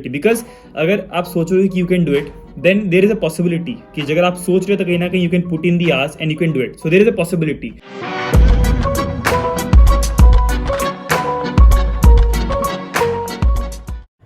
Because अगर आप सोच रहे हो कि you can do it then there is a possibility कि अगर आप सोच रहे हो तो कहीं ना कहीं you can put in the hours and you can do it. So there is a possibility.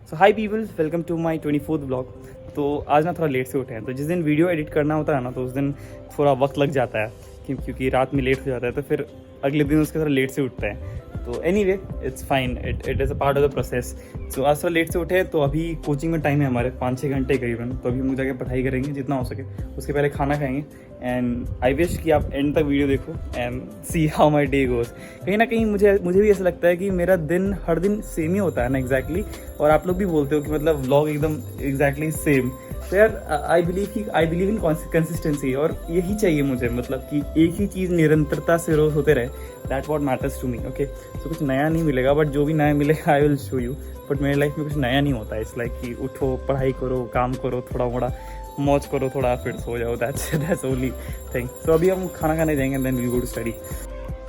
So hi people, welcome to my 24th blog. तो आज ना थोड़ा लेट से उठे हैं, तो जिस दिन वीडियो एडिट करना होता है ना तो उस दिन थोड़ा वक्त लग जाता है क्योंकि रात में लेट हो जाता है, तो फिर अगले दिन उसके थोड़ा लेट से उठते हैं. तो anyway it's fine, it is a part of the process. So आज थोड़ा लेट से उठे तो अभी कोचिंग में टाइम है हमारे 5-6 घंटे करीबन. तो अभी हम जाके पढ़ाई करेंगे जितना हो सके, उसके पहले खाना खाएंगे. एंड आई विश कि आप एंड तक वीडियो देखो and see how my day goes. कहीं ना कहीं मुझे भी ऐसा लगता है कि मेरा दिन हर दिन सेम ही होता है ना एग्जैक्टली. और आप लोग भी बोलते हो कि मतलब व्लॉग एकदम एग्जैक्टली सेम. तो यार आई बिलीव इन कंसिस्टेंसी, और यही चाहिए मुझे, मतलब कि एक ही चीज़ निरंतरता से रोज होते रहे. That what matters to me. Okay, so कुछ नया नहीं मिलेगा, बट जो भी नया मिलेगा I will show you. But मेरी लाइफ में कुछ नया नहीं होता है. इट्स लाइक कि उठो, पढ़ाई करो, काम करो, थोड़ा मोड़ा मौज करो, थोड़ा फिर सो जाओ. That's only thing. तो अभी हम खाना खाने जाएंगे and then we go to study.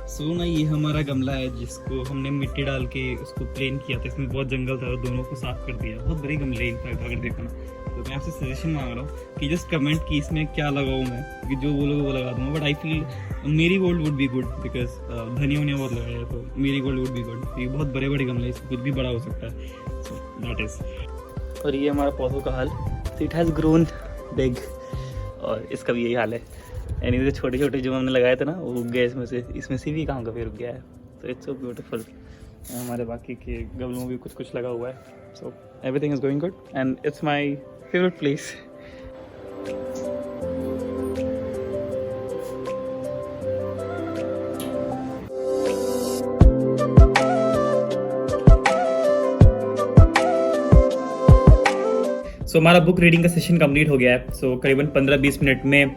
So ना ये हमारा गमला है जिसको हमने मिट्टी डाल के उसको प्लेन किया था. इसमें बहुत जंगल था, दोनों को साफ कर दिया. बहुत बड़ी गमले इनफैक्ट अगर देखो ना. तो मैं आपसे सजेशन मांग रहा हूँ कि जस्ट कमेंट कि इसमें क्या लगाऊँ मैं, क्योंकि जो बोलोगे वो लगा दूँगा. बट आई फील मेरी gold would be good because धनिया वनिया बहुत लगाया है, तो मेरी गोल्ड वुड बी गुड. ये बहुत बड़े बड़े गमले, इसमें कुछ भी बड़ा हो सकता है. So that is. और ये हमारा पौधों का हाल. तो इट हैज़ ग्रोन बिग, और इसका भी यही हाल है. यानी जो छोटे छोटे जो हमने लगाए थे ना वो उग गए इसमें से भी कहाँ का फिर उग गया है. तो इट्स सो ब्यूटीफुल. हमारे बाकी के गमलों में भी कुछ लगा हुआ है. So everything is going good and it's my favourite place. So हमारा बुक रीडिंग का सेशन कंप्लीट हो गया है. सो करीबन 15-20 मिनट में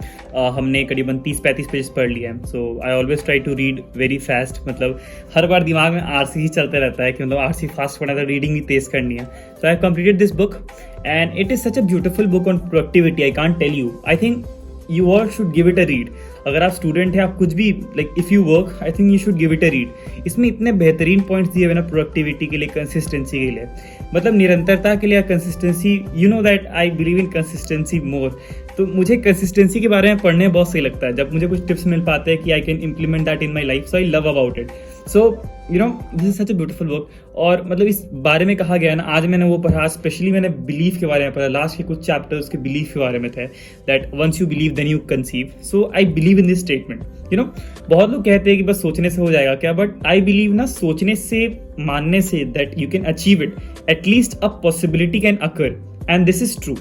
हमने करीबन 30-35 पेज पढ़ लिया है. So I always try to read very fast. मतलब हर बार दिमाग में आरसी ही चलता रहता है कि मतलब आरसी फास्ट पढ़ना है तो रीडिंग भी तेज करनी है. So I have completed this book and it is such a beautiful book on productivity. I can't tell you. I think you all should give it a read. अगर आप student हैं, आप कुछ भी like if you work, I think you should give it a read. इसमें इतने बेहतरीन points दिए हुए ना प्रोडक्टिविटी के लिए, कंसिस्टेंसी के लिए, मतलब निरंतरता के लिए. Consistency, you know that I believe in consistency more. तो मुझे कंसिस्टेंसी के बारे में पढ़ने में बहुत सही लगता है जब मुझे कुछ टिप्स मिल पाते हैं कि I can implement that in my life. So I love about it. So you know this is such a beautiful book. और मतलब इस बारे में कहा गया है ना, आज मैंने वो पढ़ा, स्पेशली मैंने बिलीफ के बारे में पढ़ा. लास्ट के कुछ चैप्टर उसके बिलीफ के बारे में थे, that once you believe then you conceive. So I believe in this statement. You know बहुत लोग कहते हैं कि बस सोचने से हो जाएगा क्या, बट आई बिलीव ना सोचने से, मानने say that you can achieve it. At least a possibility can occur and this is true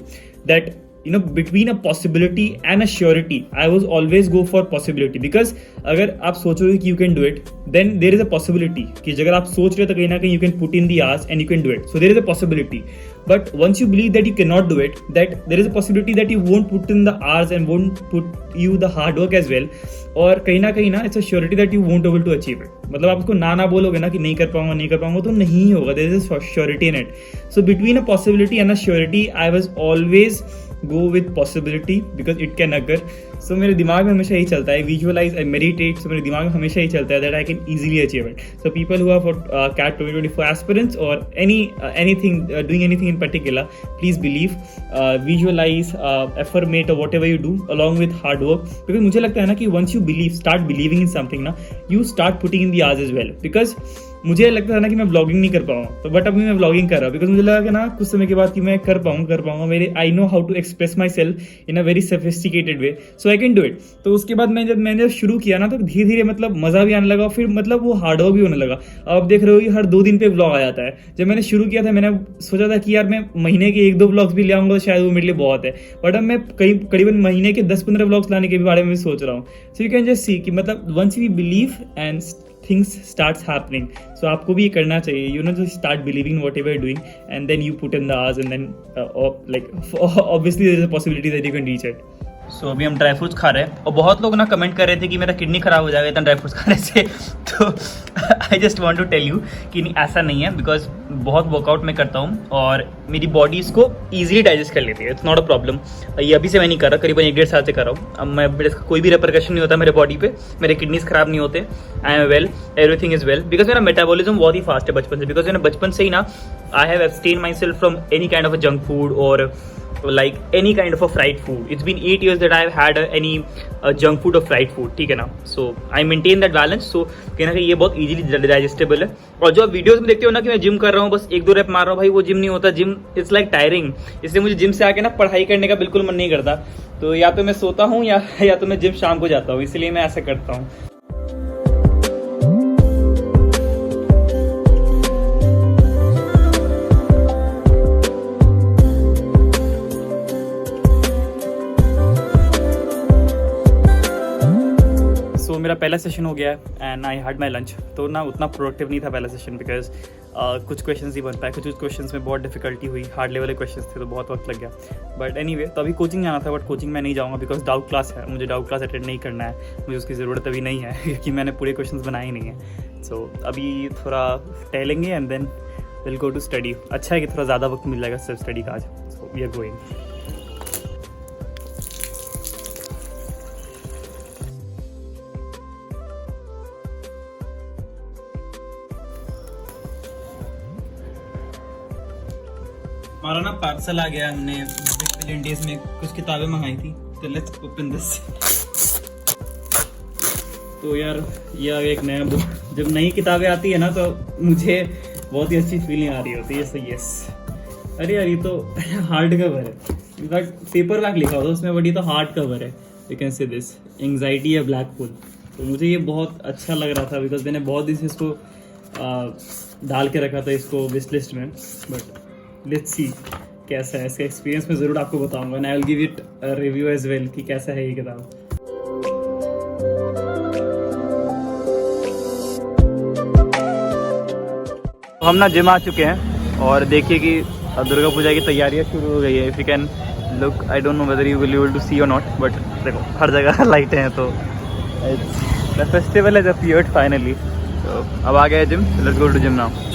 that you know between a possibility and a surety I was always go for possibility. because अगर आप सोच रहे हो कि you can do it then there is a possibility कि अगर आप सोच रहे हो तो कहीं ना कहीं you can put in the hours and you can do it. so there is a possibility. but once you believe that you cannot do it, that there is a possibility that you won't put in the hours and won't put you the hard work as well. और कहीं ना it's a surety that you won't able to achieve it. मतलब आप उसको ना बोलोगे ना कि नहीं कर पाऊंगा तो नहीं होगा. there is a surety in it. so between a possibility and a surety I was always go with possibility because it can occur. so मेरे दिमाग में हमेशा यही चलता है, visualize, I meditate. so मेरे दिमाग में हमेशा यही चलता है that I can easily achieve it. so people who are for CAT 2024 aspirants or anything doing anything in particular, please believe, visualize, affirmate or whatever you do along with hard work. because मुझे लगता है ना कि once you believe, start believing in something ना, you start putting in the hours as well. because मुझे लगता था ना कि मैं व्लॉगिंग नहीं कर पाऊंगा, तो बट अभी मैं व्लॉगिंग कर रहा हूँ बिकॉज मुझे लगा कि ना कुछ समय के बाद कि मैं कर पाऊंगा. मेरे I know how to express myself in a very sophisticated way, so I can do it. तो उसके बाद मैंने शुरू किया ना तो धीरे धीरे मतलब मजा भी आने लगा, फिर मतलब वो हार्ड वर्क भी होने लगा. अब आप देख रहे हो कि हर 2 दिन पे व्लॉग आ जाता है. जब मैंने शुरू किया था मैंने सोचा था कि यार मैं महीने के 1-2 व्लॉग्स भी ले आऊंगा तो शायद वो मेरे लिए बहुत है. बट अब मैं करीबन महीने के 10-15 व्लॉग्स लाने के बारे में भी सोच रहा हूँ. So you can just see कि मतलब once we believe and things starts happening. so आपको भी ये करना चाहिए, you know, to start believing whatever you're doing and then you put in the hours and then like obviously there is a possibility that you can reach it. सो अभी हम dry fruits खा रहे हैं और बहुत लोग ना कमेंट कर रहे थे कि मेरा किडनी खराब हो जाएगा इतना ड्राई फ्रूट्स खाने से. तो I just want to tell you कि नहीं, ऐसा नहीं है. बिकॉज बहुत वर्कआउट मैं करता हूँ और मेरी बॉडी इसको ईजिली डाइजेस्ट कर लेती है. It's not a problem. ये अभी से मैं नहीं कर रहा, करीबन 1-1.5 साल से कर रहा हूँ. अब मैं कोई भी रिपरकशन नहीं होता मेरे बॉडी पे, मेरे किडनीज खराब नहीं होते. I am well, everything is well. Because मेरा मेटाबॉलिज्म बहुत ही फास्ट है बचपन से. बिकॉज मैंने बचपन से ही ना I have abstained myself from any kind of a junk food or like any kind of a fried food. It's been 8 years that I've had any junk food or fried food, ठीक है ना. So I maintain that balance. So कहीं ना कहीं ये बहुत easily digestible है. और जो आप वीडियोस में देखते हो ना कि मैं जिम कर रहा हूँ, बस 1-2 रैप मार रहा हूँ, भाई वो जिम नहीं होता. Gym it's like tiring. इसलिए मुझे जिम से आके ना पढ़ाई करने का बिल्कुल मन नहीं करता. तो या तो मैं सोता हूँ या तो मैं जिम शाम को जाता हूँ, इसलिए मैं ऐसा करता हूँ. तो मेरा पहला सेशन हो गया and I had my lunch. तो ना उतना प्रोडक्टिव नहीं था पहला सेशन बिकॉज कुछ क्वेश्चंस ही बन पाए. कुछ क्वेश्चंस में बहुत डिफिकल्टी हुई, हार्ड लेवल के क्वेश्चंस थे तो बहुत वक्त लग गया. बट एनीवे, तो अभी कोचिंग जाना था, बट कोचिंग में नहीं जाऊँगा बिकॉज डाउट क्लास है. मुझे डाउट क्लास अटेंड नहीं करना है, मुझे उसकी ज़रूरत अभी नहीं है क्योंकि मैंने पूरे क्वेश्चंस बनाए ही नहीं है. सो अभी थोड़ा टहलेंगे and then will go to study. अच्छा है कि थोड़ा ज़्यादा वक्त मिल जाएगा सेल्फ स्टडी का आज. So we are going. हमारा ना पार्सल आ गया. हमने बिग बिलियन डेज में कुछ किताबें मंगाई थी. तो लेट्स ओपन दिस. तो यार ये आ गया एक नया बुक. जब नई किताबें आती है ना तो मुझे बहुत ही अच्छी फीलिंग आ रही होती है. सही यस. अरे यार ये तो हार्ड कवर है. इनफैक्ट पेपर बैक लिखा होता उसमें, बट ये तो हार्ड कवर है. You can say this anxiety है ब्लैक होल. तो मुझे ये बहुत अच्छा लग रहा था बिकॉज मैंने बहुत दिन से इसको डाल के रखा था इसको विश लिस्ट में. बट लेट्स सी कैसा है. इसका एक्सपीरियंस मैं ज़रूर आपको बताऊंगा and I will give it review as well कि कैसा है ये किताब. हम ना जिम आ चुके हैं और देखिए कि दुर्गा पूजा की तैयारियां शुरू हो गई है. If you can look, I don't know whether you will able to see or not, but देखो हर जगह लाइटें हैं. तो the festival has appeared finally. तो अब आ गए gym. Let's go to gym now.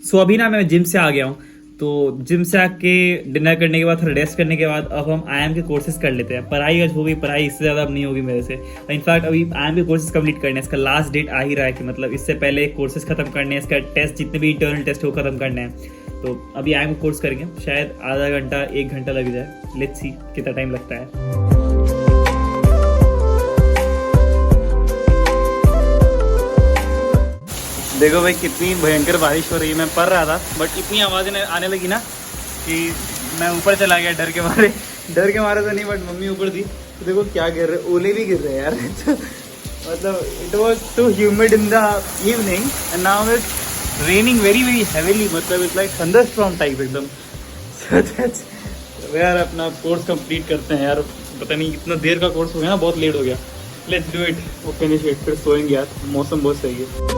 So अभी ना मैं जिम से आ गया हूँ. तो जिम से आके डिनर करने के बाद, थोड़ा रेस्ट करने के बाद अब हम IIM के कोर्सेज कर लेते हैं. पढ़ाई आज हो गई, पढ़ाई इससे ज़्यादा अब नहीं होगी मेरे से. इनफैक्ट अभी IIM के कोर्सेज कंप्लीट करने हैं. इसका लास्ट डेट आ ही रहा है कि मतलब इससे पहले कोर्सेज खत्म करने हैं. इसका टेस्ट जितने भी इंटरनल टेस्ट हो खत्म करने हैं. तो अभी IIM का कोर्स करेंगे. शायद आधा घंटा 1 घंटा लग जाए. लेट्स सी कितना टाइम लगता है. देखो भाई कितनी भयंकर बारिश हो रही है. मैं पढ़ रहा था बट इतनी आवाज़ें आने लगी ना कि मैं ऊपर चला गया डर के मारे. डर के मारे तो नहीं, बट मम्मी ऊपर थी. तो देखो क्या गिर रहे, ओले भी गिर रहे हैं यार. मतलब it was too humid in the evening and now it's raining very very heavily. मतलब इट्स लाइक थंडरस्टॉर्म टाइप एकदम. सो यार अपना कोर्स कंप्लीट करते हैं यार. पता नहीं कितना देर का कोर्स हो गया ना, बहुत लेट हो गया. Let's do it. वो फिनिश इट, फिर सोएंगे यार. मौसम बहुत सही है.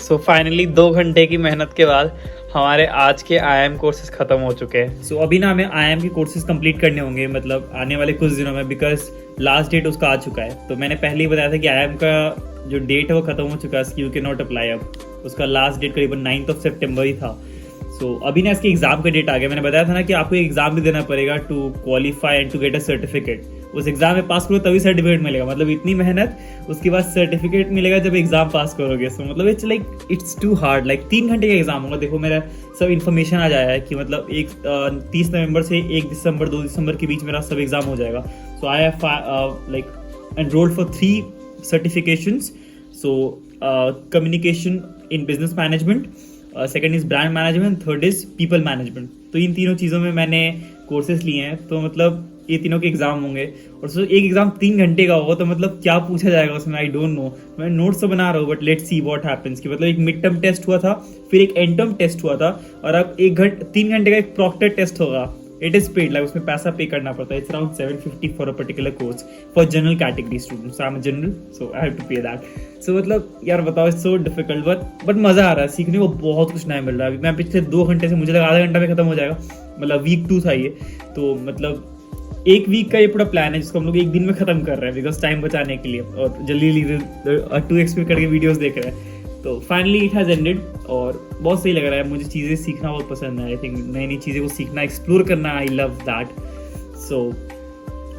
सो फाइनली 2 घंटे की मेहनत के बाद हमारे आज के IIM कोर्सेज खत्म हो चुके हैं. सो अभी ना हमें IIM के कोर्सेज कंप्लीट करने होंगे मतलब आने वाले कुछ दिनों में, बिकॉज लास्ट डेट उसका आ चुका है. तो मैंने पहले ही बताया था कि IIM का जो डेट है वो खत्म हो चुका है. You can not apply. अब उसका लास्ट डेट करीबन 9 सितंबर ही था. सो अभी ना इसके एग्जाम का डेट आ गया. मैंने बताया था ना कि आपको एग्जाम भी देना पड़ेगा to qualify and to get a certificate. उस एग्जाम में पास करो तभी सर्टिफिकेट मिलेगा. मतलब इतनी मेहनत, उसके बाद सर्टिफिकेट मिलेगा जब एग्जाम पास करोगे. सो मतलब इट्स टू हार्ड. लाइक 3 घंटे का एग्जाम होगा. देखो मेरा सब इन्फॉर्मेशन आ जाया है कि मतलब 30 नवंबर से 1 दिसंबर 2 दिसंबर के बीच मेरा सब एग्जाम हो जाएगा. So I have like enrolled for 3 certifications. So communication in business management, second is brand management, third is people management. तो इन तीनों चीज़ों में मैंने कोर्सेज लिए हैं. तो मतलब ये तीनों के एग्जाम होंगे और सो एक एग्जाम 3 घंटे का होगा, तो मतलब क्या पूछा जाएगा उसमें, आई डोंट नो। मैं नोट्स तो बना रहा हूँ, but let's see what happens. कि मतलब एक मिड टर्म टेस्ट हुआ था, फिर एक एंड टर्म टेस्ट हुआ था, और अब 3 घंटे का एक प्रॉक्टर टेस्ट होगा। इट इज पेड, लाइक उसमें पैसा पे करना पड़ता है। It's around 750 for a particular course for general category students. I am general, so I have to pay that. So मतलब यार बताओ, इट्स सो डिफिकल्ट, बट मजा आ रहा है सीखने को, बहुत कुछ नया मिल रहा है। अभी मैं पिछले 2 घंटे से, मुझे लगा आधा घंटा में खत्म हो जाएगा, मतलब वीक 2 था ये, तो मतलब एक वीक का ये पूरा प्लान है जिसको हम लोग एक दिन में खत्म कर रहे हैं, बिकॉज टाइम बचाने के लिए, और जल्दी 2x स्पीड करके वीडियोस देख रहे हैं। तो फाइनली इट हैज़ एंडेड, और बहुत सही लग रहा है। मुझे चीज़ें सीखना बहुत पसंद है। आई थिंक नई नई चीज़ें को सीखना, एक्सप्लोर करना, I love that. So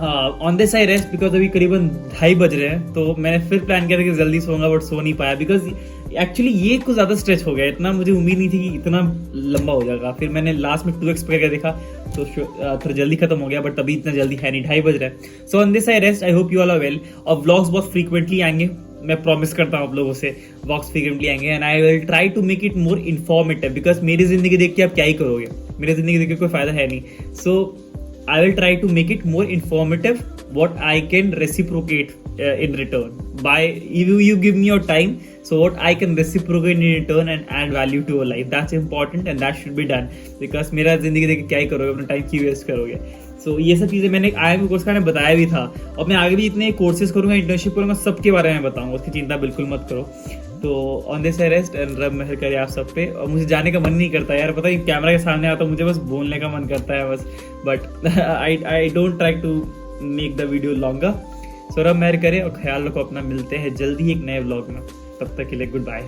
on this I rest, because अभी करीबन 2:30 बज रहे हैं। तो मैंने फिर प्लान किया था कि जल्दी सोऊंगा, बट सो नहीं पाया, बिकॉज एक्चुअली ये कुछ ज़्यादा स्ट्रेच हो गया। इतना मुझे उम्मीद नहीं थी कि इतना लंबा हो जाएगा। फिर मैंने लास्ट में 2x करके देखा, तो थोड़ा जल्दी खत्म हो गया, बट अभी इतना जल्दी है नहीं, 2:30 बज रहा है। So on this I rest, I hope you all are well. और व्लॉग्स बहुत फ्रीक्वेंटली आएंगे, मैं प्रॉमिस करता हूँ आप लोगों से, व्लॉग्स फ्रीक्वेंटली आएंगे, and I will try to make it more informative, because मेरी जिंदगी देख के आप क्या ही करोगे, मेरी जिंदगी देख के कोई फायदा है नहीं। सो I will try to make it more informative, what I can reciprocate in return. By you give me your time, so what I can reciprocate in return and add value to your life. That's important and that should be done. Because मेरा जिंदगी देख के क्या ही करोगे, अपना time क्यों waste करोगे। सो ये सब चीज़ें मैंने IIM कोर्स का बताया भी था, और मैं आगे भी इतने कोर्सेज करूँगा, इंटर्नशिप करूँगा, सबके बारे में बताऊँगा, उसकी चिंता बिल्कुल मत करो। तो on this I rest, and Rab मेहर करे आप सब पे। और मुझे जाने का मन नहीं करता यार, पता है कैमरा के सामने आता मुझे बस बोलने का मन करता है बस, but I don't try to make the video longer. So Rab मेहर करे और ख्याल रखो अपना, मिलते हैं जल्दी एक नए व्लॉग में, तब तक के लिए गुड बाय।